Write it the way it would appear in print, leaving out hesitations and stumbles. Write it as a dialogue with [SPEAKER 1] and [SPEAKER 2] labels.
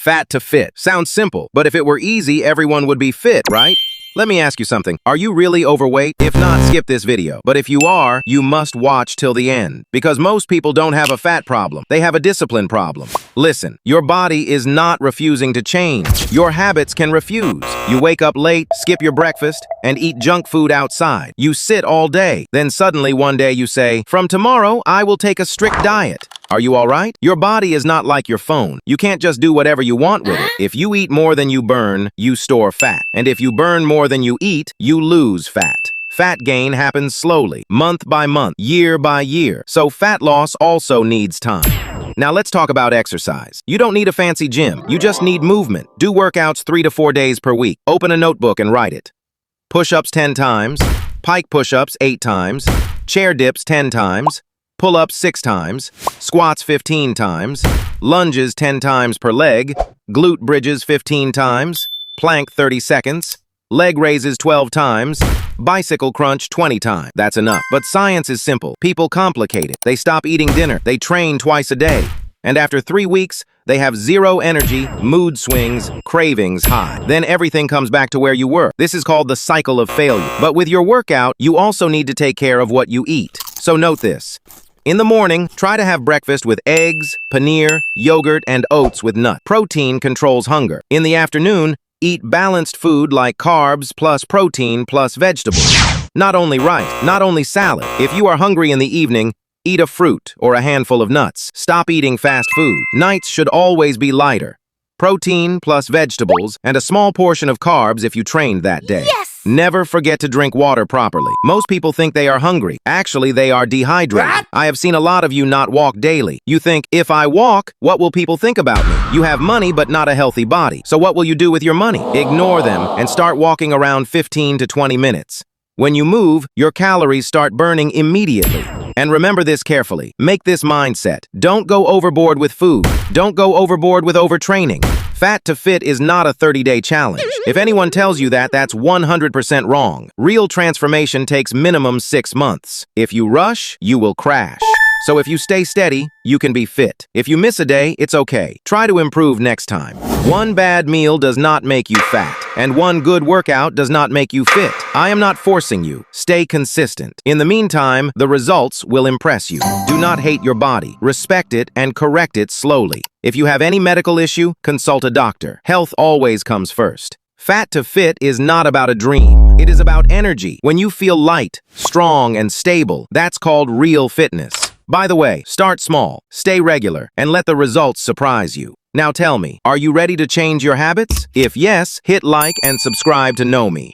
[SPEAKER 1] Fat to fit. Sounds simple, but if it were easy, everyone would be fit, right? Let me ask you something. Are you really overweight? If not, skip this video. But if you are, you must watch till the end. Because most people don't have a fat problem. They have a discipline problem. Listen, your body is not refusing to change. Your habits can refuse. You wake up late, skip your breakfast, and eat junk food outside. You sit all day. Then suddenly one day you say, "From tomorrow, I will take a strict diet." Are you all right? Your body is not like your phone. You can't just do whatever you want with it. If you eat more than you burn, you store fat. And if you burn more than you eat, you lose fat. Fat gain happens slowly, month by month, year by year. So fat loss also needs time. Now let's talk about exercise. You don't need a fancy gym. You just need movement. Do workouts 3 to 4 days per week. Open a notebook and write it. Push-ups 10 times, pike push-ups 8 times, chair dips 10 times, pull-ups 6 times, squats 15 times, lunges 10 times per leg, glute bridges 15 times, plank 30 seconds, leg raises 12 times, bicycle crunch 20 times. That's enough. But science is simple. People complicate it. They stop eating dinner. They train twice a day. And after 3 weeks, they have zero energy, mood swings, cravings high. Then everything comes back to where you were. This is called the cycle of failure. But with your workout, you also need to take care of what you eat. So note this. In the morning, try to have breakfast with eggs, paneer, yogurt, and oats with nuts. Protein controls hunger. In the afternoon, eat balanced food like carbs plus protein plus vegetables. Not only rice, not only salad. If you are hungry in the evening, eat a fruit or a handful of nuts. Stop eating fast food. Nights should always be lighter. Protein plus vegetables and a small portion of carbs if you trained that day.
[SPEAKER 2] Yes!
[SPEAKER 1] Never forget to drink water properly. Most people think they are hungry. Actually, they are dehydrated.
[SPEAKER 2] What?
[SPEAKER 1] I have seen a lot of you not walk daily. You think, if I walk, what will people think about me? You have money but not a healthy body. So what will you do with your money? Ignore them and start walking around 15 to 20 minutes. When you move, your calories start burning immediately. And remember this carefully. Make this mindset. Don't go overboard with food. Don't go overboard with overtraining. Fat to fit is not a 30-day challenge. If anyone tells you that, that's 100% wrong. Real transformation takes minimum 6 months. If you rush, you will crash. So if you stay steady, you can be fit. If you miss a day, it's okay. Try to improve next time. One bad meal does not make you fat, and one good workout does not make you fit. I am not forcing you. Stay consistent. In the meantime, the results will impress you. Do not hate your body. Respect it and correct it slowly. If you have any medical issue, consult a doctor. Health always comes first. Fat to fit is not about a dream. It is about energy. When you feel light, strong, and stable, that's called real fitness. By the way, start small, stay regular, and let the results surprise you. Now tell me, are you ready to change your habits? If yes, hit like and subscribe to know me.